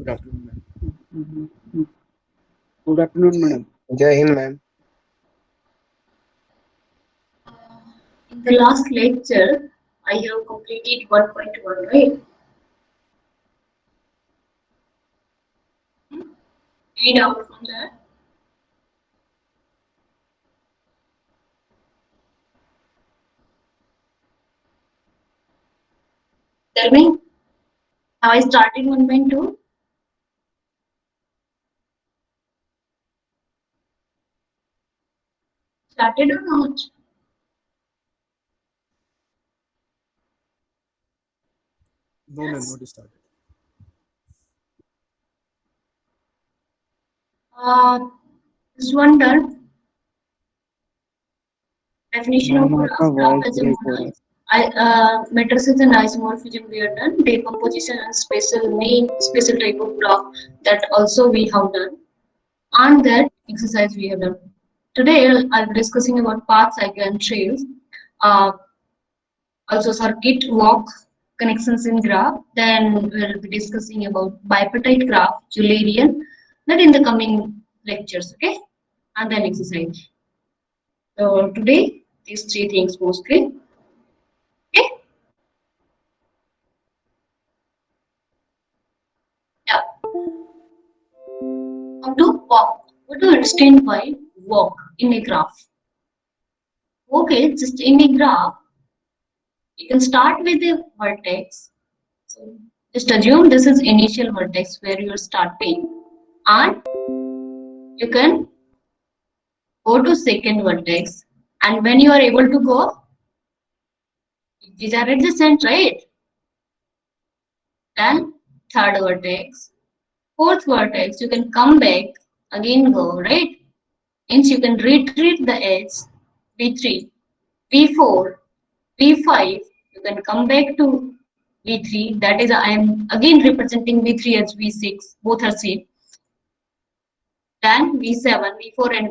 Good afternoon, ma'am. Good afternoon, madam. Jai Hind, ma'am. In the last lecture, I have completed 1.1, right? Any doubt from that? Tell me, have I started 1.2? Started or not? No, ma'am, Yes. not started. This one done. Definition of ma'am आपका graph voice as a break हो रहा model. है. Matrices and isomorphism we have done. Decomposition and special type of graph that also we have done. And that exercise we have done. Today I'll be discussing about path, cycle and trails. Uh, Also circuit, walk, connections in graph. Then we'll be discussing about bipartite graph, Eulerian. That in the coming lectures, okay? And then exercise. So today these three things mostly. Okay? Yeah. How to walk. What do you understand by walk in a graph? Okay, just in a graph, you can start with the vertex. So just assume this is initial vertex where you're starting, and you can go to second vertex, and when you are able to go, these are adjacent, right? Then third vertex, fourth vertex, you can come back, again go, right? Means you can retreat the edge, V3, V4, V5, you can come back to V3, that is I am again representing V3 as V6, both are same. Then V7, V4 and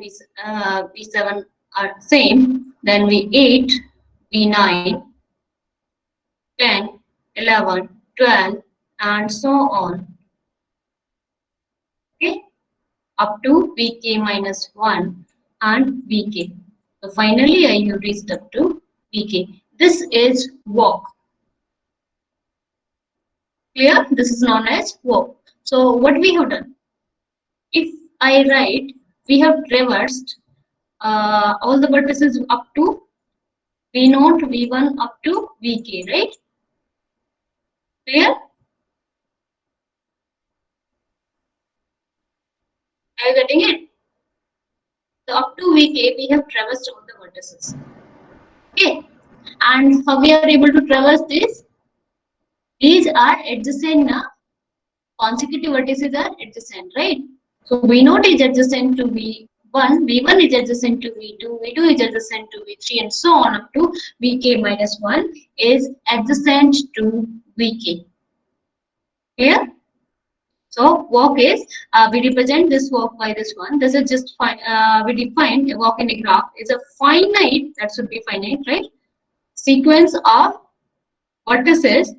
V7 are same. Then V8, V9, 10, 11, 12 and so on. Okay, up to Vk minus 1 and Vk. So finally I have reached up to Vk. This is walk. Clear? This is known as walk. So what we have done? If I write, we have traversed all the vertices up to V0, V1 up to Vk, right? Clear? Are you getting it? So up to Vk, we have traversed all the vertices. Okay. And how we are able to traverse this? These are adjacent now. Consecutive vertices are adjacent, right? So V0 is adjacent to V1, V1 is adjacent to V2, V2 is adjacent to V3 and so on up to Vk minus 1 is adjacent to Vk. Clear? So walk is, we represent this walk by this one. This is just, we define a walk in a graph is a finite, that should be finite, right? Sequence of vertices,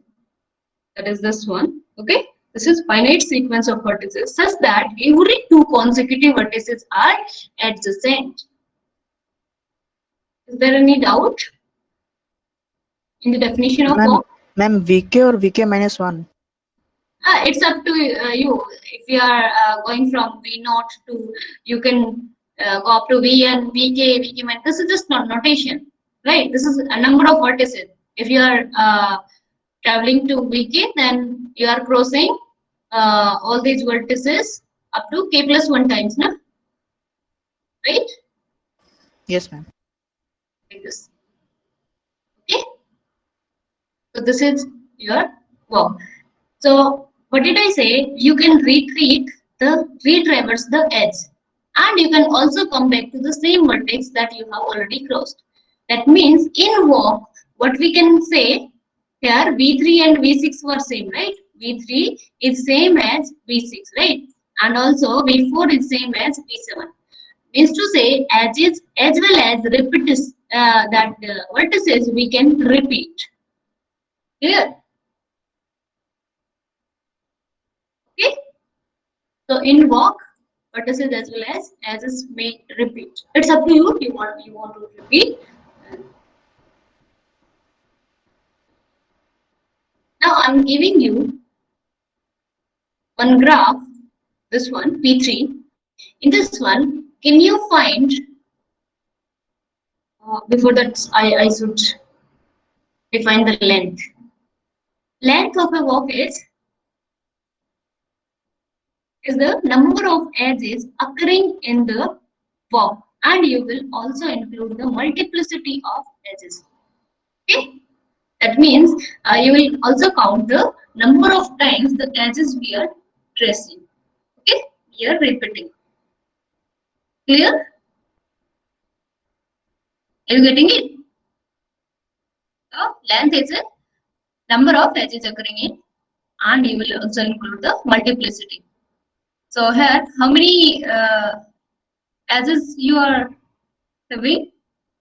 that is this one, okay? This is finite sequence of vertices such that every two consecutive vertices are adjacent. Is there any doubt in the definition of walk? Ma'am VK और VK minus 1. It's up to you. If you are going from V0 to, you can go up to V and Vk, Vk minus. This is just not notation, right? This is a number of vertices. If you are traveling to Vk, then you are crossing all these vertices up to k plus 1 times, no? Right? Yes, ma'am. Like this. Okay. So this is your walk. So what did I say? You can retraverse the edge, and you can also come back to the same vertex that you have already crossed. That means in walk, what we can say here, V3 and V6 were same, right? V3 is same as V6, right? And also V4 is same as V7. Means to say, as well as vertices we can repeat. Clear? Okay. So in walk, vertices as well as edges may repeat. It's up to you. You want to repeat. Now I'm giving you one graph. This one P3. In this one, can you find before that I should define the length. Length of a walk is the number of edges occurring in the walk, and you will also include the multiplicity of edges. Okay, that means you will also count the number of times the edges we are tracing. Okay, we are repeating. Clear? Are you getting it? So length is a number of edges occurring in, and you will also include the multiplicity. So here, how many edges you are having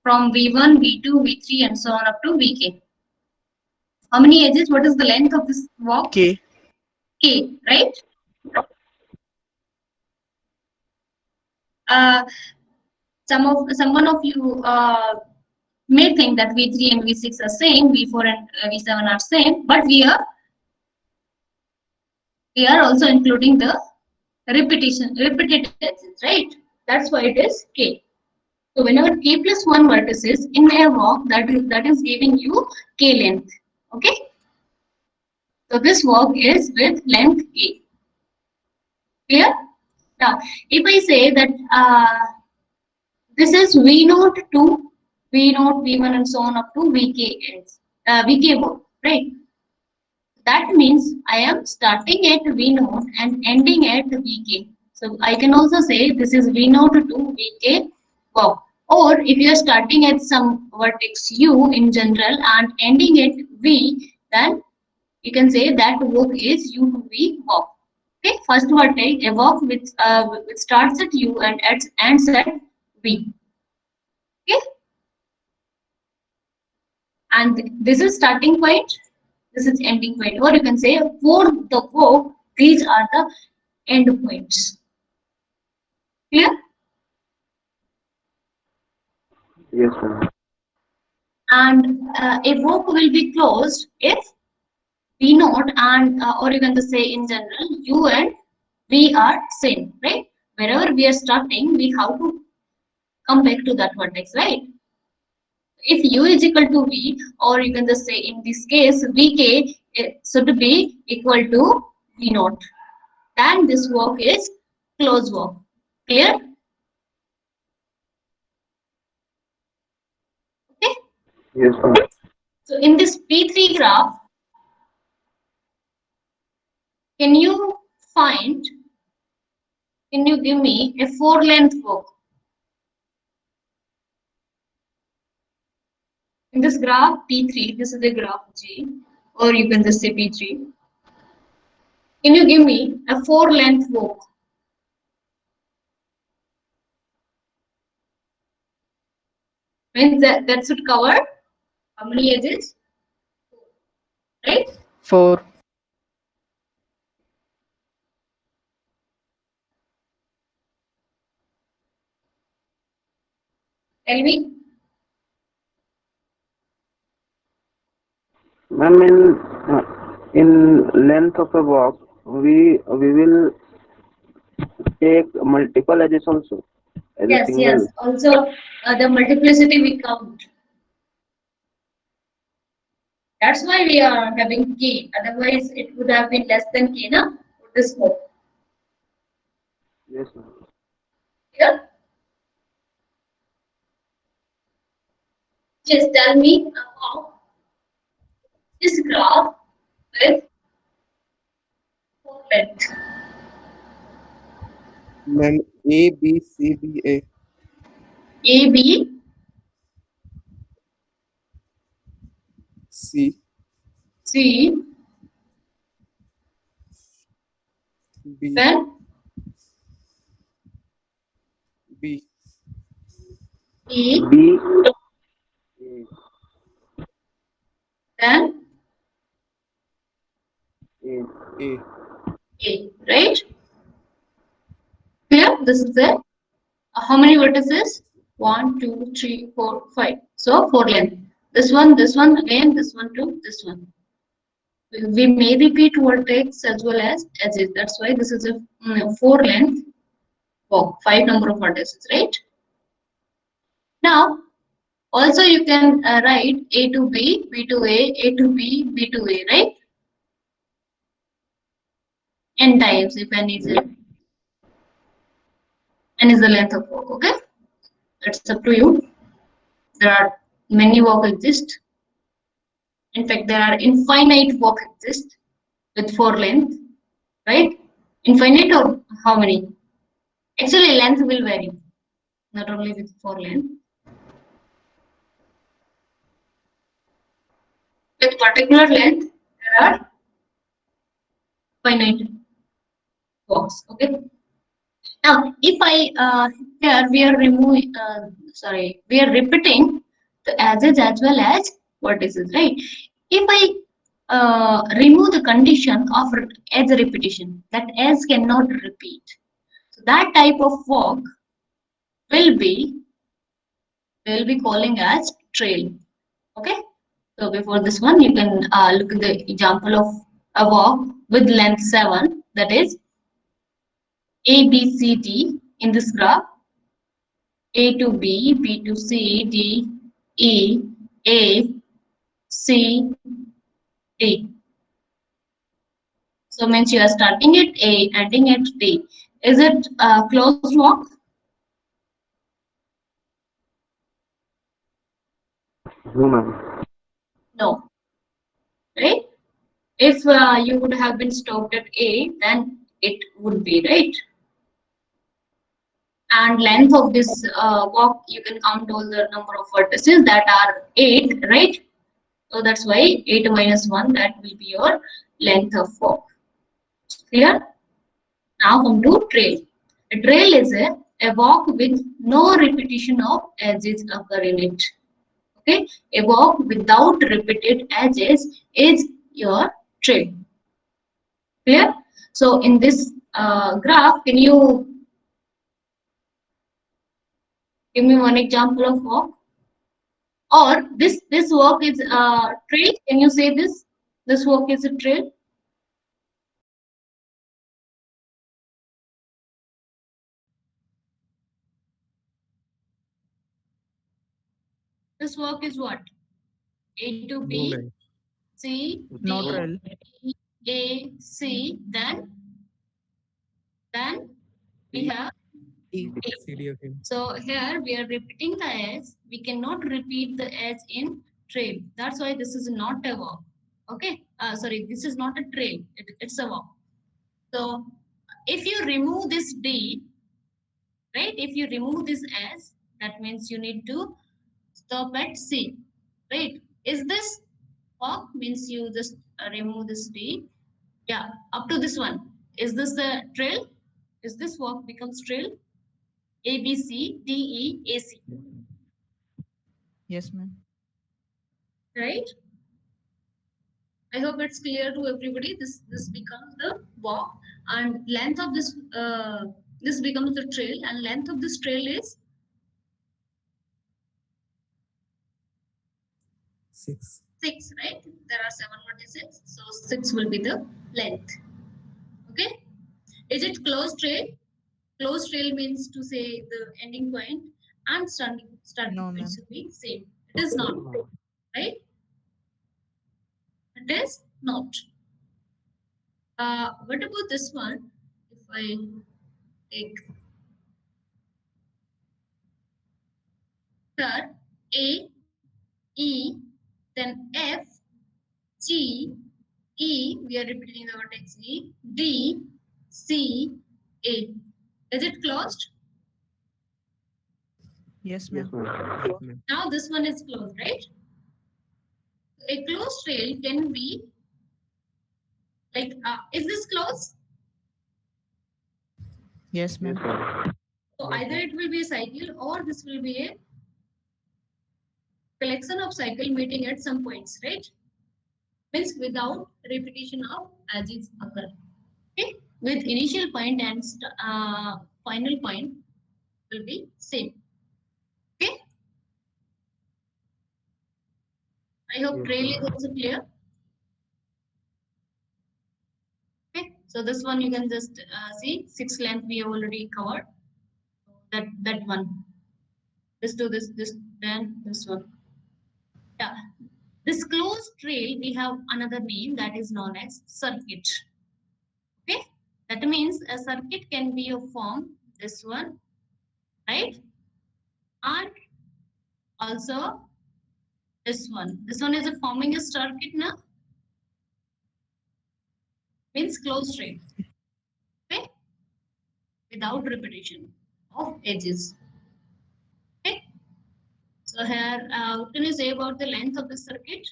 from V1, V2, V3, and so on up to Vk? How many edges? What is the length of this walk? K. K, right? Someone of you may think that V3 and V6 are same, V4 and V7 are same, but we are also including the repeated edges, right? That's why it is K. So whenever K plus 1 vertices in a walk, that is giving you K length. Okay. So this walk is with length K. Clear? Now, if I say that this is V0 to V0, V1, and so on up to VK walk, right? That means I am starting at V0 and ending at VK. So I can also say this is V0 to VK walk. Or if you are starting at some vertex U in general and ending at V, then you can say that walk is U to V walk. Okay, first vertex, a walk which starts at U and ends at V. Okay, and this is starting point, this is ending point, or you can say for the walk, these are the end points. Clear? Yes, ma'am. And a walk will be closed if V naught and or you can just say in general U and V are same, right? Wherever we are starting, we have to come back to that vertex, right? If U is equal to V, or you can just say in this case Vk should be equal to V naught, then this walk is closed walk. Clear? Okay. Yes, ma'am. So in this P3 graph, can you give me a 4-length walk? In this graph P3, this is the graph G, or you can just say P3. Can you give me a 4-length walk? Means that should cover how many edges? Right? 4. Tell me. Ma'am, in length of a walk, we will take multiple edges also as a Yes, single. yes. Also, the multiplicity we count. That's why we are having K. Otherwise, it would have been less than K, na? For this walk. Yes, ma'am. Here, just tell me about this graph with 4 length. Ma'am, A, B, C, B, A. A, B, C, C, B, then B, E, B, then A, A. A, right? this is the how many vertices? 1, 2, 3, 4, 5. So 4 length. This one, again, this one to this one. We may repeat vertex as well as edges. That's why this is a 4 length walk, 5 number of vertices, right? Now, also you can write A to B, B to A, A to B, B to A, right? N times if n is the length of walk, okay? It's up to you. There are many walk exist. In fact, there are infinite walk exist with 4 length, right? Infinite or how many? Actually, length will vary, not only with 4 length. With particular length, there are finite walks. Okay. Now, if I here we are removing, we are repeating the edges as well as vertices, right? If I remove the condition of edge repetition, that edge cannot repeat, so that type of walk will be calling as trail. Okay. So before this one, you can look at the example of a walk with length 7, that is A, B, C, D in this graph. A to B, B to C, D, E, A, C, D. So means you are starting at A, ending at D. Is it a closed walk? No, ma'am. No. Right? If you would have been stopped at A, then it would be, right? And length of this walk, you can count all the number of vertices, that are 8, right? So that's why 8 minus 1, that will be your length of walk. Clear? Now come to trail. A trail is a walk with no repetition of edges occur in it. Okay, a walk without repeated edges is your trail. Clear? So in this graph, can you give me one example of walk? Or this walk is a trail? Can you say this? This walk is a trail? This walk is what? A to No, B, ma'am. C, No D, trail. E, A, C, then we have E. A. CD again. So here we are repeating the S. We cannot repeat the S in trail. That's why this is not a walk. Okay. Sorry, this is not a trail. It's a walk. So if you remove this D, right? If you remove this S, that means you need to stop at C, right? Is this walk? Means you just remove this D. Yeah, up to this one. Is this the trail? Is this walk becomes trail? A, B, C, D, E, A, C. Yes, ma'am. Right? I hope it's clear to everybody. This becomes the walk, and length of this becomes the trail, and length of this trail is 6. 6, right? There are 7 vertices, so 6 will be the length. Okay. Is it closed trail? Closed trail means to say the ending point and starting No, point ma'am. should be same. It is not, right? It is not. What about this one? If I take here A, E, then F, G, E, we are repeating the vertex E, D, C, A. Is it closed? Yes, Yes, ma'am. ma'am. Yes, ma'am. Now this one is closed, right? A closed trail can be like, is this closed? Yes, Yes, ma'am. ma'am. So either it will be a cycle or this will be a collection of cycle meeting at some points, right? Means without repetition of edges occur. Okay, with initial point and final point will be same. Okay. I hope Yes, trail ma'am. is also clear. Okay. So this one you can just see 6 length we have already covered. So that one. This to this, then this one. Yeah. This closed trail we have another name that is known as circuit. Okay. That means a circuit can be of form this one, right? And also this one. This one is a forming a circuit now. Means closed trail. Okay. Without repetition of edges. Okay. So here, what can you say about the length of the circuit?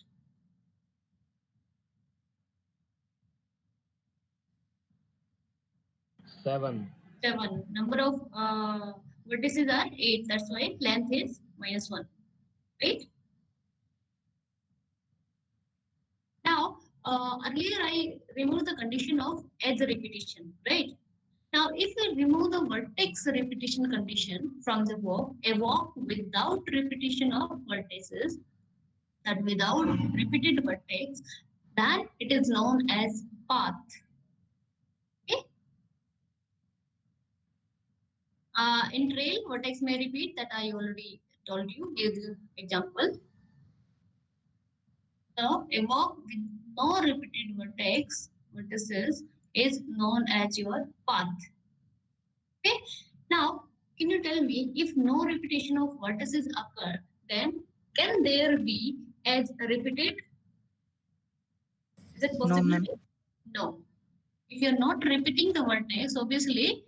7. 7. Number of vertices are 8. That's why length is -1. Right? Now, earlier I removed the condition of edge repetition. Right? Now, if we remove the vertex repetition condition from the walk, a walk without repetition of vertices, that without repeated vertex, then it is known as path. Okay. In trail, vertex may repeat, that I already told you, give the example. So a walk with no repeated vertices is known as your path. Okay. Now, can you tell me if no repetition of vertices occur, then can there be edge repeated? Is it No, possible? ma'am. No. If you're not repeating the vertex, obviously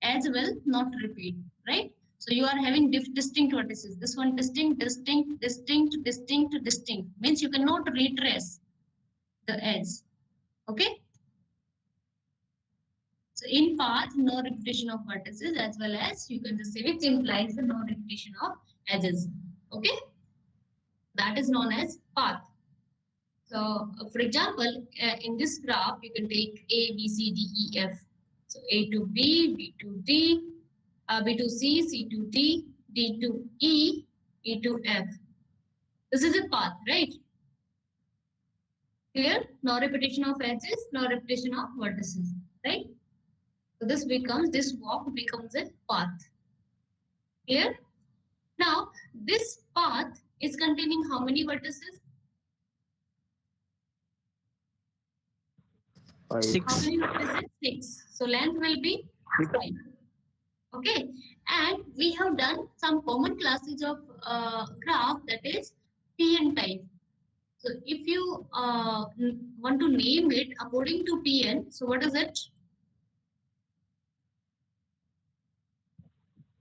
edge will not repeat, right? So you are having distinct vertices. This one distinct, means you cannot retrace the edge. Okay. So in path, no repetition of vertices, as well as you can just say which implies the no repetition of edges. Okay. That is known as path. So, for example, in this graph, you can take A, B, C, D, E, F. So, A to B, B to D, B to C, C to D, D to E, E to F. This is a path, right? Clear? No repetition of edges, no repetition of vertices, right? So, this walk becomes a path. Clear? Now, this path is containing how many vertices? 5. 6. How many vertices? 6. So, length will be 5. Okay, and we have done some common classes of graph, that is PN type. So if you want to name it according to PN, so what is it?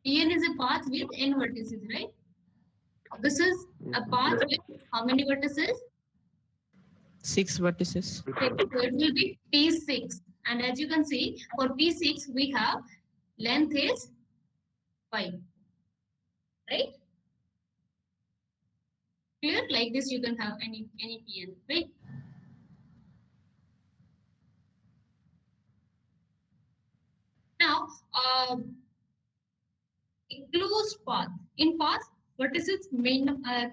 PN is a path with n vertices, right? This is a path with how many vertices? 6 vertices. 6. So it will be P6. And as you can see, for P6 we have length is 5, right? Clear? Like this you can have any PN, right? Now, a closed path. In path, vertices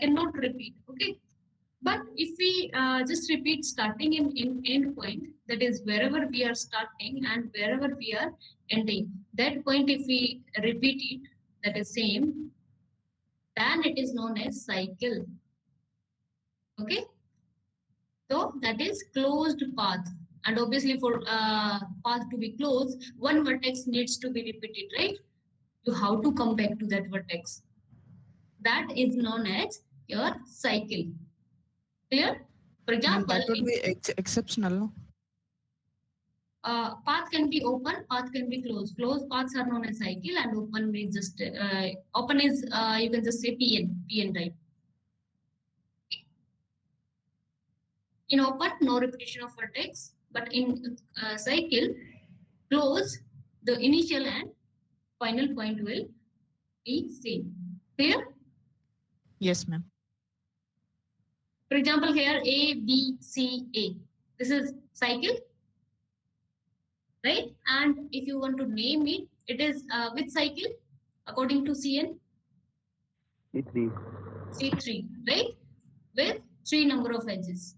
cannot repeat. Okay, but if we just repeat starting in end point, that is wherever we are starting and wherever we are ending, that point if we repeat it, that is same, then it is known as cycle. Okay, so that is closed path. And obviously for path to be closed, one vertex needs to be repeated, right? You have to come back to that vertex. That is known as your cycle. Clear? For Ma'am, example, that would be exceptional, no? path can be open, path can be closed. Closed paths are known as cycle, and open is just open is you can just say PN type. In open, no repetition of vertex, but in cycle, close, the initial and final point will be same. Clear? Yes, ma'am. For example, here A, B, C, A. This is cycle, right? And if you want to name it, it is which cycle according to CN? C3. C3, right? With 3 number of edges.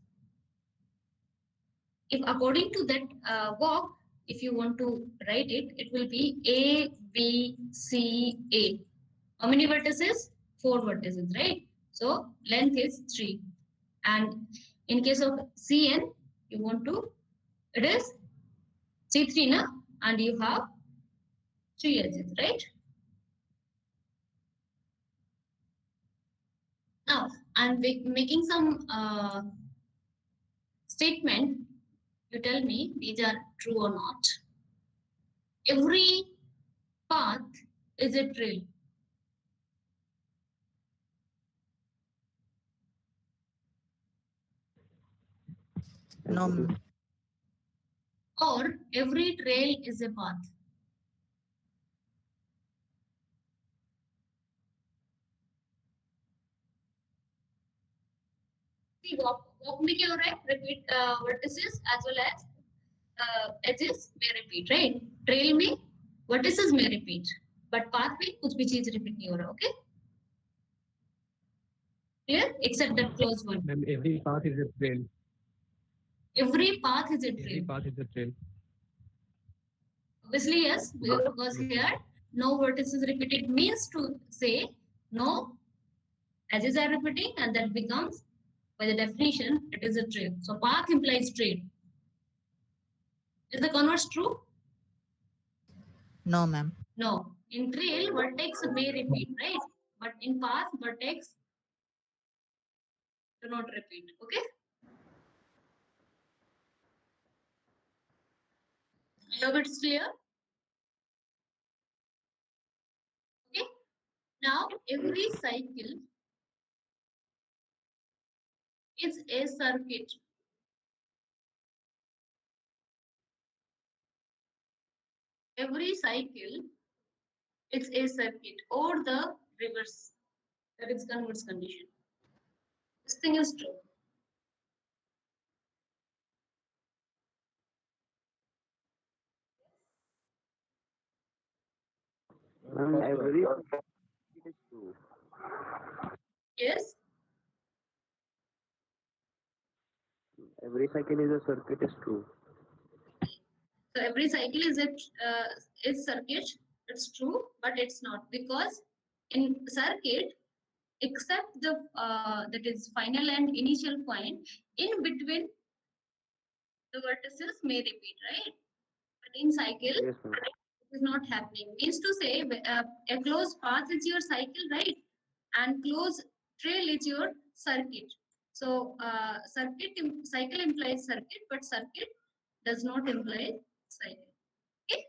If according to that walk, if you want to write it, it will be A, B, C, A. How many vertices? 4 vertices, right? So length is 3. And in case of CN, you want to, it is C3 na? And you have 3 edges, right? Now, I'm making some statement. You tell me these are true or not. Every path is a trail. No, ma'am. Or every trail is a path. See, walk में क्या हो रहा है? Repeat vertices as well as edges may repeat, right? Trail में vertices may repeat, but path में कुछ भी चीज repeat नहीं हो रहा, okay? Clear? Except that close one. Ma'am, every path is a trail. Every path is a Every trail. path is a trail. Obviously, yes, because here no vertices repeated means to say no edges are repeating, and that becomes, by the definition, it is a trail. So path implies trail. Is the converse true? No, ma'am. No. In trail, vertex may repeat, right? But in path, vertex do not repeat. Okay? I hope it's clear. Okay? Now, every cycle is a circuit. Every cycle is a circuit or the reverse. That is converse condition. This thing is true. And every it is true. Yes? Every cycle is a circuit is true. So every cycle is circuit. It's true, but it's not, because in circuit, except the that is final and initial point, in between the vertices may repeat, right? But in cycle, Yes, ma'am. it is not happening. Means to say, a closed path is your cycle, right? And closed trail is your circuit. So cycle implies circuit, but circuit does not imply cycle. Okay.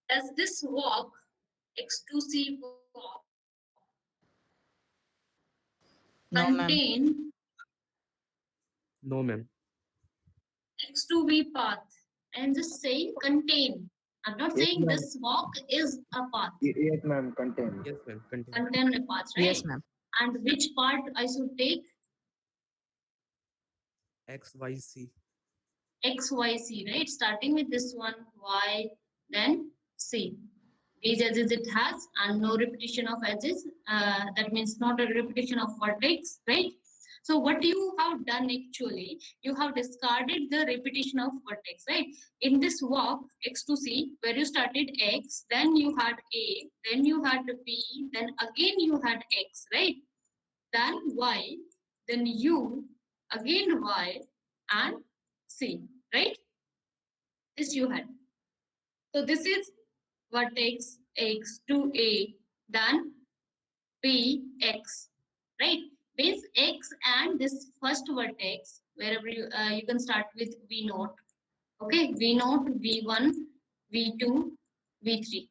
Does this walk X2C walk No, ma'am. contain No, ma'am. X2B path? I'm just saying contain. I'm not Yes, saying ma'am. this walk is a path. Yes, ma'am. Contain. Yes, ma'am. Continue. Contain a path, right? Yes, ma'am. And which part I should take? X, Y, C. X, Y, C, right? Starting with this one, Y, then C. These edges it has, and no repetition of edges. That means not a repetition of vertex, right? So what you have done actually, you have discarded the repetition of vertex, right? In this walk X to C, where you started X, then you had A, then you had B, then again you had X, right? Then Y, then U, again Y, and C, right? This you had. So this is vertex X to A, then B X, right? Means X and this first vertex, wherever you can start with V naught. Okay, V naught, V1, V2, V3.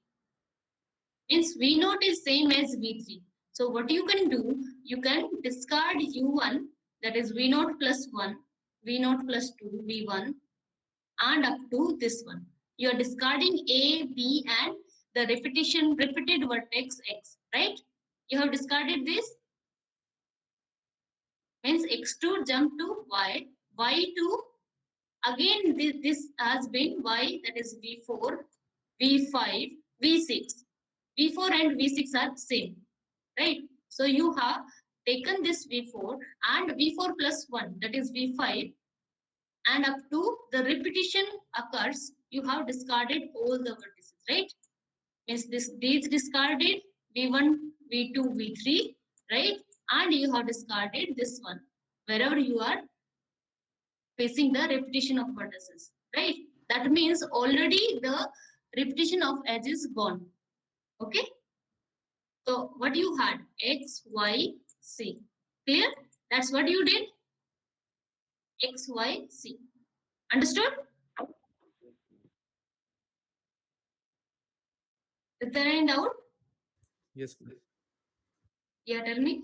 Means V naught is same as V3. So what you can do, you can discard U1, that is V naught plus 1, V naught plus 2, V1, and up to this one. You are discarding A, B, and the repeated vertex X, right? You have discarded this, means X2 jump to Y, Y2, again this has been Y, that is V4, V5, V6. V4 and V6 are same, right? So you have taken this V4 and V4 plus 1, that is V5, and up to the repetition occurs, you have discarded all the vertices, right? Means these discarded V1, V2, V3, right? And you have discarded this one, wherever you are facing the repetition of vertices, right? That means already the repetition of edge is gone. Okay? So what you had? X, Y, C. Clear? That's what you did? X, Y, C. Understood? Is there any doubt? Yes, ma'am. Yeah, tell me.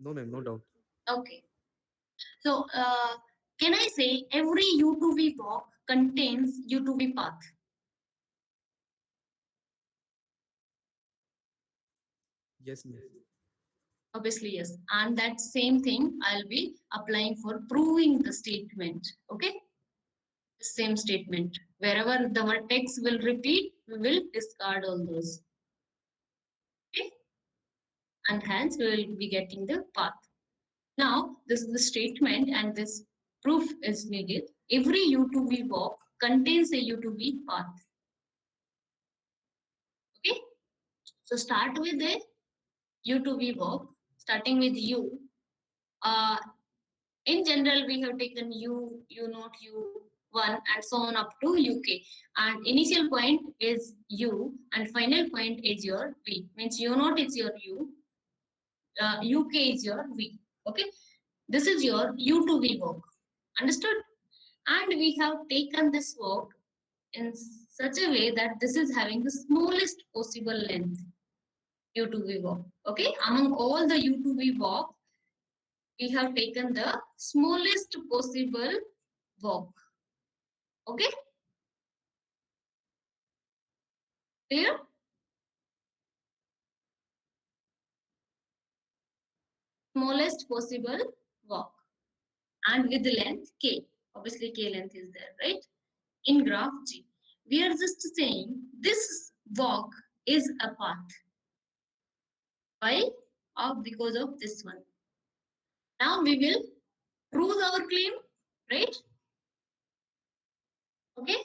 No, ma'am. No doubt. Okay. So, can I say every U2V walk contains U2V path? Yes, ma'am. Obviously, yes. And that same thing I'll be applying for proving the statement. Okay? The same statement. Wherever the vertex will repeat, we will discard all those. Okay? And hence we will be getting the path. Now, this is the statement and this proof is needed. Every U2V walk contains a U2V path. Okay? So start with the U2V walk, starting with U. In general, we have taken U, U naught, U1, and so on up to UK. And initial point is U, and final point is your V. Means U naught is your U, UK is your V. Okay, this is your U2V walk. Understood? And we have taken this walk in such a way that this is having the smallest possible length. U2V walk. Okay, among all the U2V walk, we have taken the smallest possible walk. Okay, clear? Smallest possible walk and with the length k. Obviously, k length is there, right? In graph G, we are just saying this walk is a path. Why? Because of this one. Now we will prove our claim, right? Okay.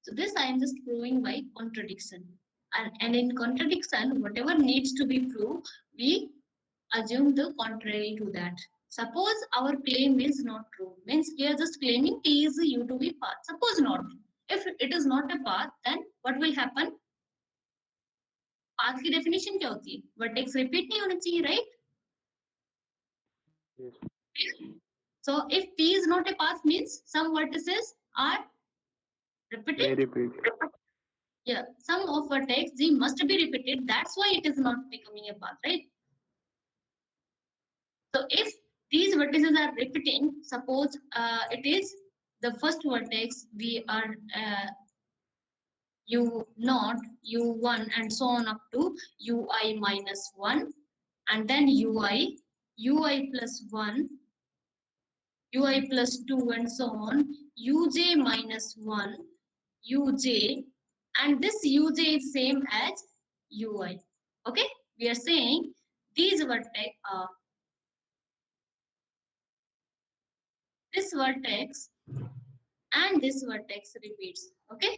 So this I am just proving by contradiction. And in contradiction, whatever needs to be proved, we assume the contrary to that. Suppose our claim is not true, means we are just claiming T is a U2V path. Suppose not. If it is not a path, then what will happen? Path की definition क्या होती है? Vertex repeat नहीं होना चाहिए, right? Yes. So if P is not a path means some vertices are They repeated. repeat. Yeah, some of vertex G must be repeated. That's why it is not becoming a path, right? So if these vertices are repeating, suppose it is the first vertex, we are u0, u1, and so on up to ui minus 1, and then ui plus 1, ui plus 2, and so on, uj minus 1, uj, and this uj is same as ui. Okay, we are saying these vertex, this vertex and this vertex repeats. Okay,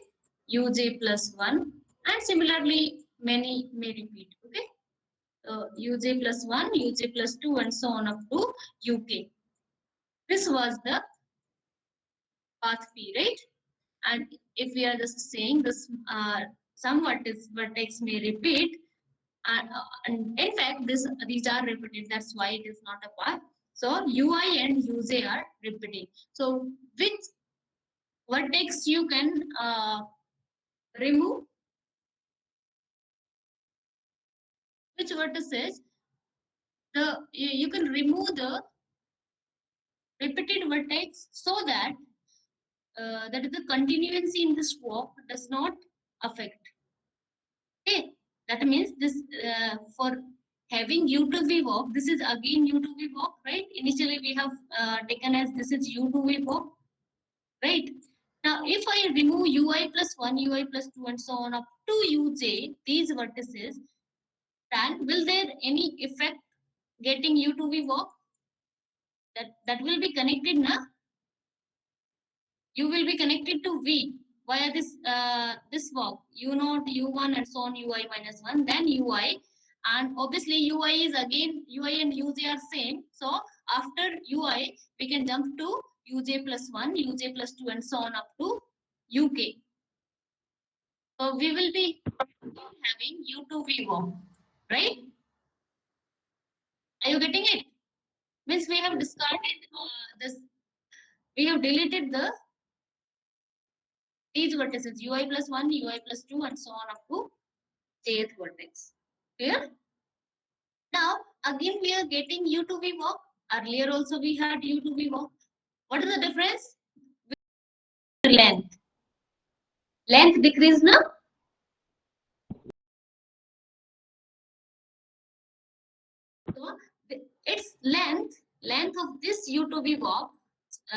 uj plus 1, and similarly many may repeat. Okay, uj plus 1, uj plus 2, and so on up to uk. This was the path p, right? And if we are just saying this, some vertex may repeat, and in fact these are repeated, that's why it is not a path. So ui and uj are repeating. So which vertex you can remove, which vertices you can remove the repeated vertex, so that that is the continuity in this walk does not affect. Okay, that means this for having u to v walk, this is again u to v walk, right? Initially we have taken as this is u to v walk, right? Now if I remove ui plus 1, ui plus 2, and so on up to uj, these vertices, then will there any effect getting u to v walk? That will be connected now. You will be connected to v via this walk, u0, u1, and so on, ui minus 1, then ui, and obviously ui is again, ui and uj are same, so after ui we can jump to uj plus 1, uj plus 2, and so on up to uk. So we will be having u to v walk, right? Are you getting it? Means we have discarded this, we have deleted these vertices, ui plus 1, ui plus 2, and so on up to jth vertex. Clear? Now, again we are getting u to v walk. Earlier also we had u to v walk. What is the difference? Length. Length decrease now. So its length of this u to v walk,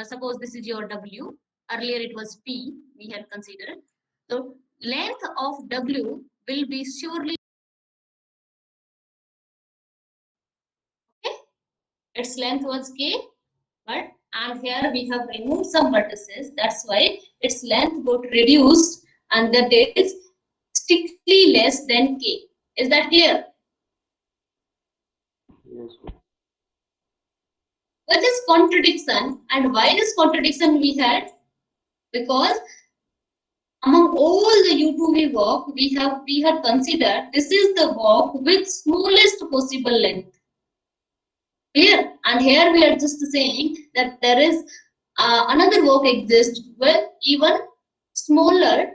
suppose this is your w. Earlier it was p, we had considered. So length of w will be surely, okay? Its length was k, but and here we have removed some vertices. That's why its length got reduced, and that is strictly less than k. Is that clear? Yes. What is contradiction, and why this contradiction we had? Because among all the u to v walk we had considered, this is the walk with smallest possible length. Clear? And here we are just saying that there is another walk exists with even smaller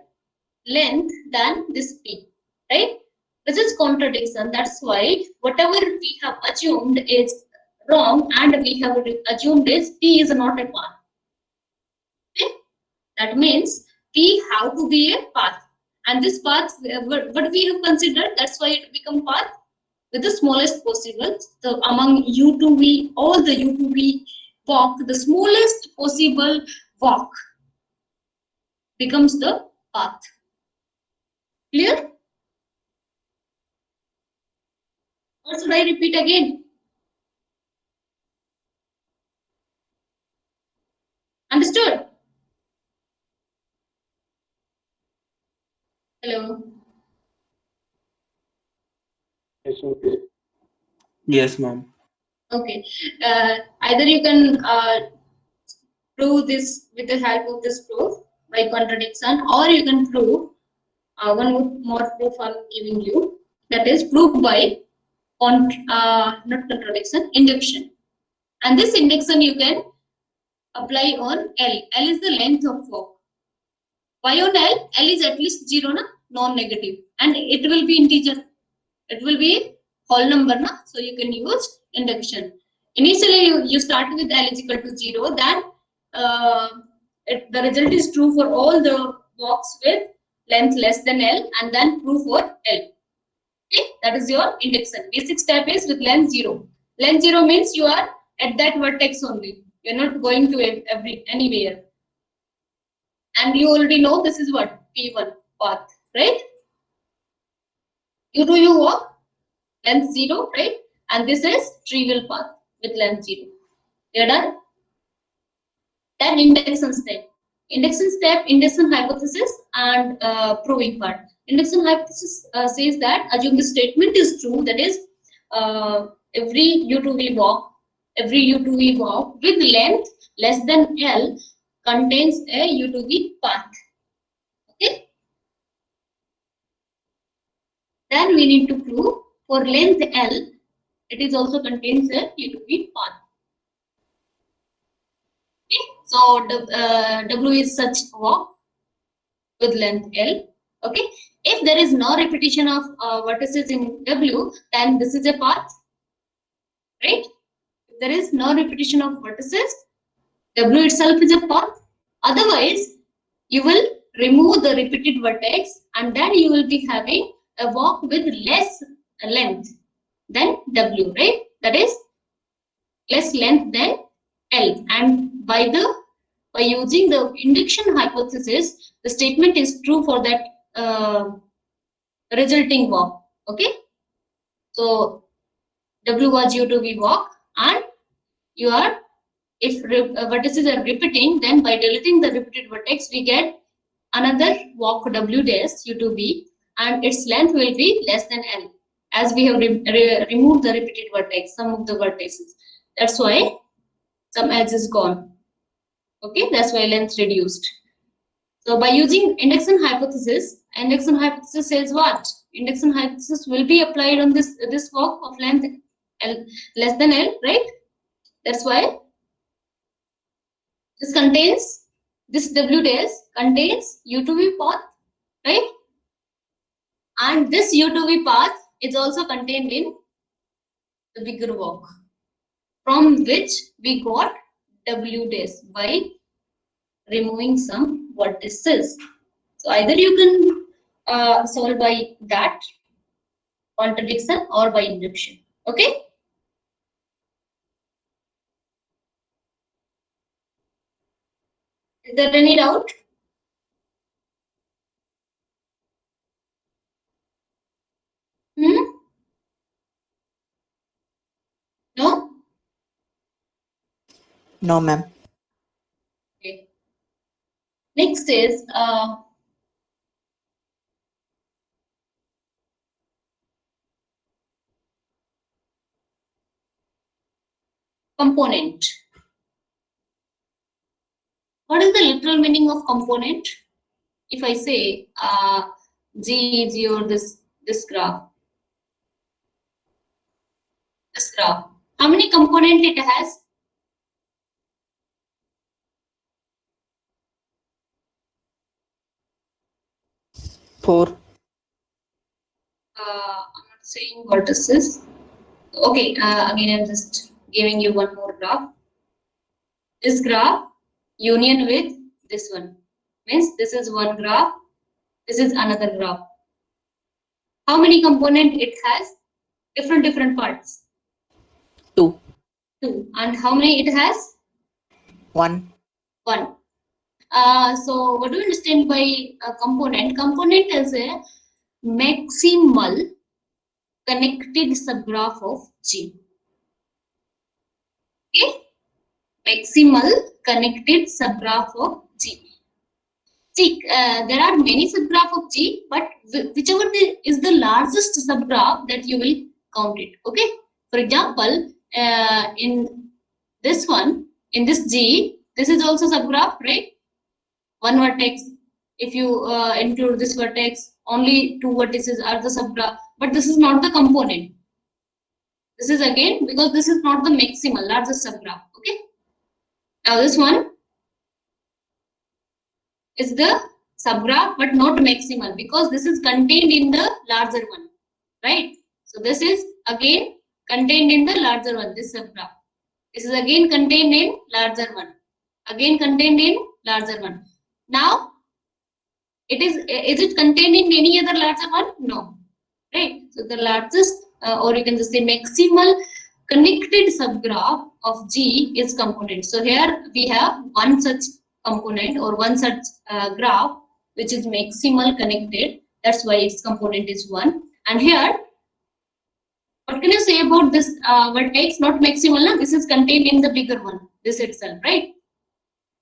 length than this p, right? This is contradiction. That's why whatever we have assumed is wrong, and we have assumed is p is not a path. Okay? That means p have to be a path, and this path what we have considered, that's why it become path with the smallest possible. So among u to v, all the u to v walk, the smallest possible walk becomes the path. Clear? Or should I repeat again? Understood? Hello. Yes, okay. Yes, ma'am. Okay. Either you can prove this with the help of this proof by contradiction, or you can prove one more proof I'm giving you. That is proof by not contradiction, induction. And this induction you can apply on L. L is the length of walk. Y on L, L is at least 0, na? Non-negative, and it will be integer. It will be whole number, na? So you can use induction. Initially, you start with L is equal to 0, then the result is true for all the walks with length less than L, and then true for L. Okay, that is your induction. Basic step is with length 0. Length 0 means you are at that vertex only. You are not going to anywhere. And you already know this is what? P1 path, right? You do your walk, length 0, right? And this is trivial path with length 0. You are done? Then induction step. Induction hypothesis and proving part. Induction hypothesis says that assume the statement is true, that is every U2V walk with length less than L contains a U2V path. Okay. Then we need to prove for length L, it is also contains a U2V path. Okay. So W is such walk with length L. Okay. If there is no repetition of vertices in W, then this is a path, right? If there is no repetition of vertices, W itself is a path. Otherwise, you will remove the repeated vertex, and then you will be having a walk with less length than W, right? That is less length than L. And by using the induction hypothesis, the statement is true for that resulting walk. Okay. So W was U2V walk, and you are, if vertices are repeating, then by deleting the repeated vertex, we get another walk W dash U2V, and its length will be less than L, as we have removed the repeated vertex, some of the vertices. That's why some edge is gone. Okay, that's why length reduced. So by using induction hypothesis says what? Induction hypothesis will be applied on this walk of length L less than L, right? That's why this W dash contains U2V path, right? And this U2V path is also contained in the bigger walk, from which we got W dash by removing some vertices. So either you can solve by that contradiction or by induction. Okay. Is there any doubt? No? No, ma'am. Okay. Next is component. What is the literal meaning of component? If I say G is your this graph. This graph. How many components it has? Four. I'm not saying vertices. Okay, again I'm just giving you one more graph. This graph union with this one means this is one graph, this is another graph. How many components it has? Different parts. Two. And how many it has? One. So what do you understand by a component? Component is a maximal connected subgraph of G. Okay? Maximal connected subgraph of G. See, there are many subgraph of G, but whichever is the largest subgraph, that you will count it. Okay. For example, in this one, in this G, this is also subgraph, right? One vertex. If you include this vertex, only two vertices are the subgraph, but this is not the component. This is again because this is not the maximal, largest subgraph. Okay. Now this one is the subgraph but not maximal, because this is contained in the larger one, right? So this is again contained in the larger one, this subgraph. This is again contained in larger one, again contained in larger one. Now is it contained in any other larger one? No, right? So the largest or you can just say maximal connected subgraph of G is component. So here we have one such component or one such graph which is maximal connected. That's why its component is 1. And here, what can you say about this vertex? Not maximal, na? This is contained in the bigger one, this itself, right?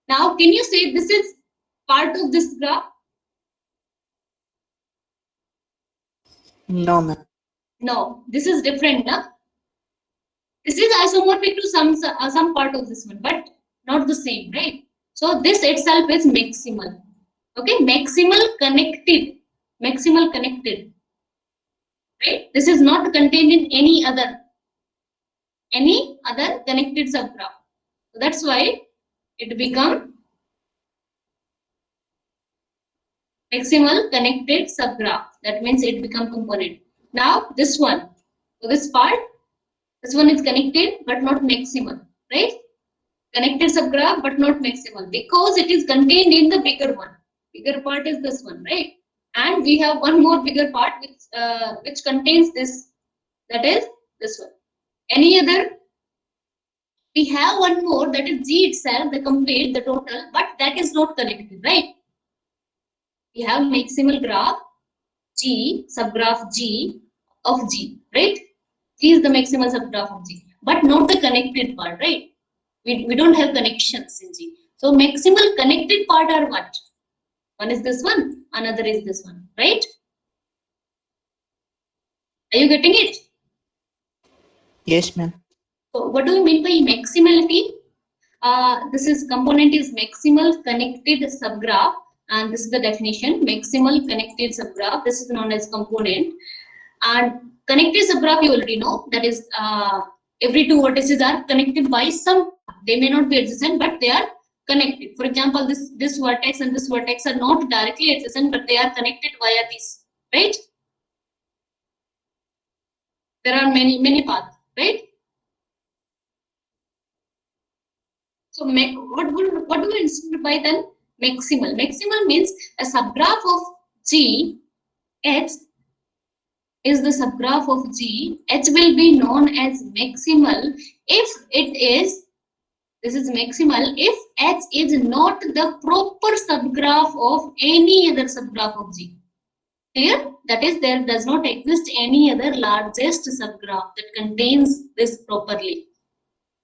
Now, can you say this is part of this graph? No, ma'am. No, this is different, na? This is isomorphic to some part of this one, but not the same, right? So this itself is maximal. Okay, maximal connected, right? This is not contained in any other connected subgraph. So that's why it become maximal connected subgraph. That means it become component. Now this one, so this part, this one is connected but not maximal, right? Connected subgraph but not maximal, because it is contained in the bigger one. Bigger part is this one, right? And we have one more bigger part which contains this, that is this one. Any other? We have one more, that is G itself, the complete, the total, but that is not connected, right? We have maximal graph G, subgraph G of G, right? G is the maximal subgraph of G, but not the connected part, right? We don't have connections in G. So maximal connected part are what? One is this one, another is this one, right? Are you getting it? Yes, ma'am. So what do we mean by maximality? This is component is maximal connected subgraph, and this is the definition: maximal connected subgraph. This is known as component. And connected subgraph you already know, that is every two vertices are connected by some. They may not be adjacent, but they are connected. For example, this vertex and this vertex are not directly adjacent, but they are connected via this, right? There are many paths, right? So what do we understand by then maximal? Maximal means a subgraph of G, H is the subgraph of G. H will be known as maximal if it is, this is maximal if H is not the proper subgraph of any other subgraph of G. Clear? That is, there does not exist any other largest subgraph that contains this properly.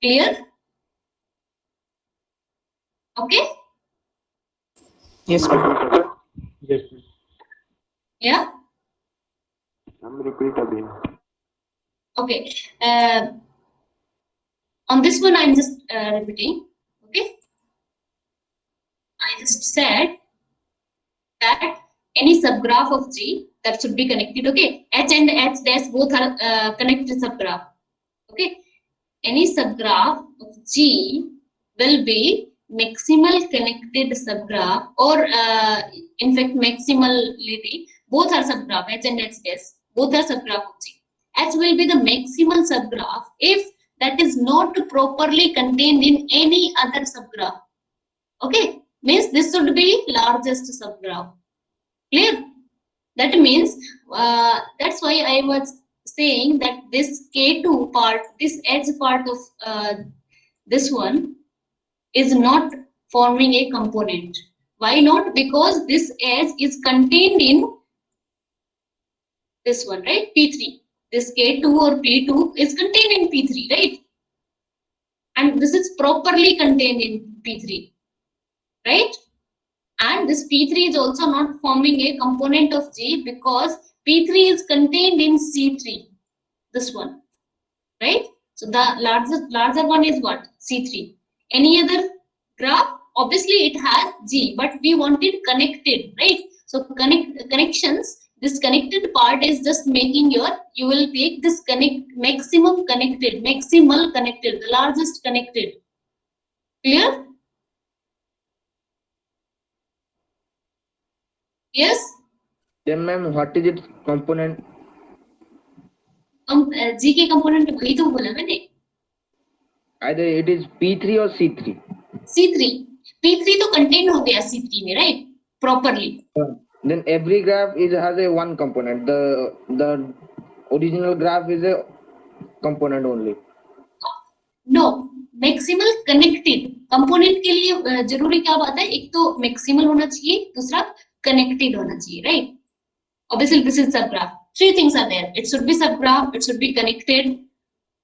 Clear? Okay? Yes, ma'am. Yes. Yeah? Repeat again. Okay. On this one, I'm just repeating. Okay. I just said that any subgraph of G that should be connected. Okay. H and H dash both are connected subgraph. Okay. Any subgraph of G will be maximal connected subgraph, or in fact maximality. Both are subgraph. H and H dash both are subgraph of G. H will be the maximal subgraph if that is not properly contained in any other subgraph. Okay, means this should be largest subgraph. Clear? That means that's why I was saying that this K2 part, this edge part of this one is not forming a component. Why not? Because this edge is contained in this one, right? P3. This K2 or P2 is contained in P3, right? And this is properly contained in P3, right? And this P3 is also not forming a component of G because P3 is contained in C3, this one, right? So the larger one is what? C3. Any other graph? Obviously it has G, but we want it connected, right? So connections, this connected part is just making you will take this maximal connected, the largest connected. Clear? Yes. Then ma'am, what is its component? G के component वही तो बोला मैंने. Either it is P3 or C3. C3. P3 तो contained हो गया C3 में, right? Properly. Then every graph has a one component. The original graph is a component only. No. Maximal connected. Component के लिए जरूरी क्या बात है? एक तो maximal होना चाहिए, दूसरा connected होना चाहिए, right? Obviously, this is subgraph. Three things are there. It should be subgraph, it should be connected,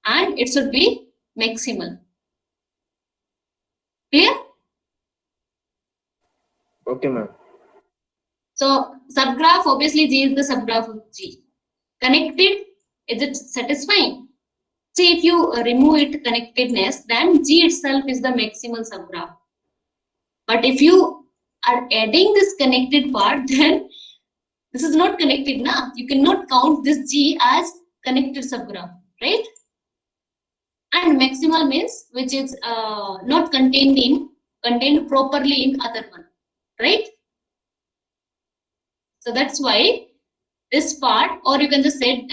and it should be maximal. Clear? Okay, ma'am. So, subgraph, obviously, G is the subgraph of G. Connected, is it satisfying? See, if you remove it connectedness, then G itself is the maximal subgraph. But if you are adding this connected part, then this is not connected now. You cannot count this G as connected subgraph, right? And maximal means which is not contained properly in other one, right? So that's why this part, or you can just say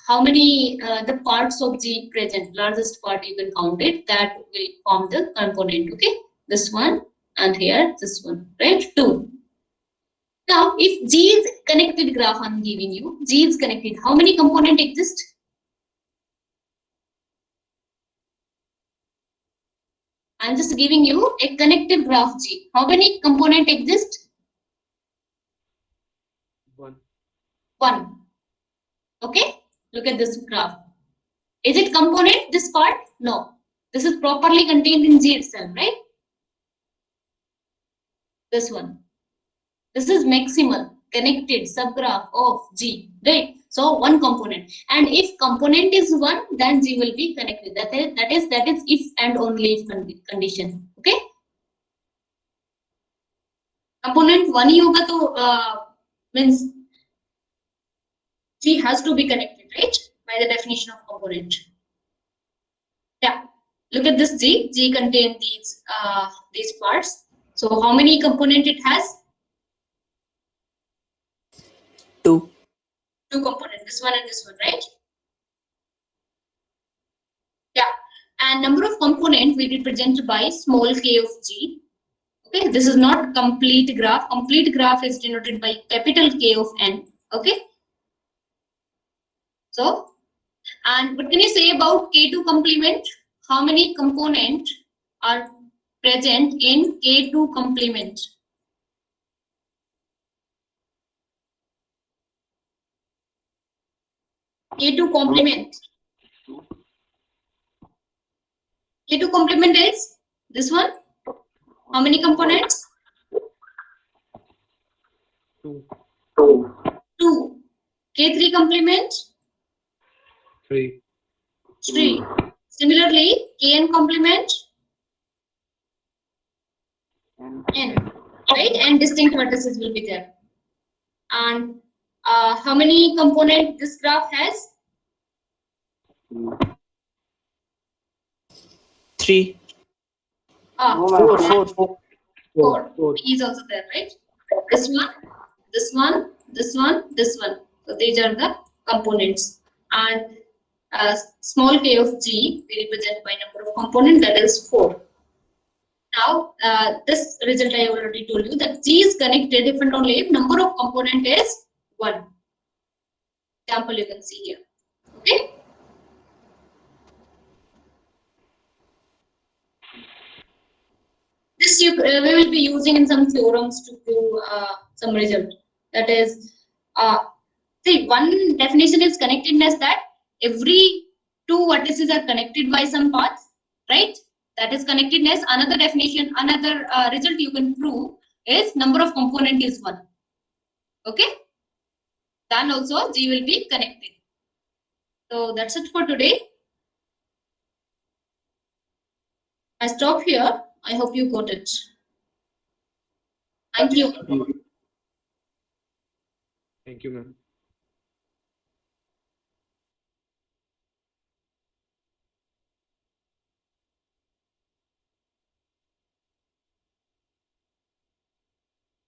how many the parts of G present, largest part you can count it, that will form the component, okay? This one and here this one, right? 2. Now, if G is connected graph I'm giving you, G is connected, how many components exist? I'm just giving you a connected graph G. How many components exist? 1. 1. Okay? Look at this graph. Is it component, this part? No. This is properly contained in G itself, right? This one. This is maximal, connected subgraph of G, right? So, one component. And if component is 1, then G will be connected. That is if and only if condition. Okay? Component 1 ही होगा तो means G has to be connected, right? By the definition of component. Yeah. Look at this G. G contains these parts. So how many components it has? 2. 2 components. This one and this one, right? Yeah. And number of components will be represented by small k of G. Okay. This is not complete graph. Complete graph is denoted by capital K of N. Okay. So, and what can you say about K2 complement? How many components are present in K2 complement? K2 complement. K2 complement is this one. How many components? 2. 2. K3 complement? 3. 3. Similarly, Kn complement? N. Right? And distinct vertices will be there. And how many components this graph has? 3. 4. 4. P is also there, right? This one, this one, this one, this one. So these are the components. And small k of G we represent by number of components, that is 4. Now, this result I already told you that G is connected if and only if number of component is 1. Example you can see here. Okay. This we will be using in some theorems to prove some result. That is, see, one definition is connectedness, that every 2 vertices are connected by some paths, right? That is connectedness. Another definition, another result you can prove is number of component is 1. Okay. Then also G will be connected. So that's it for today. I stop here. I hope you got it. Thank you. Thank you, ma'am.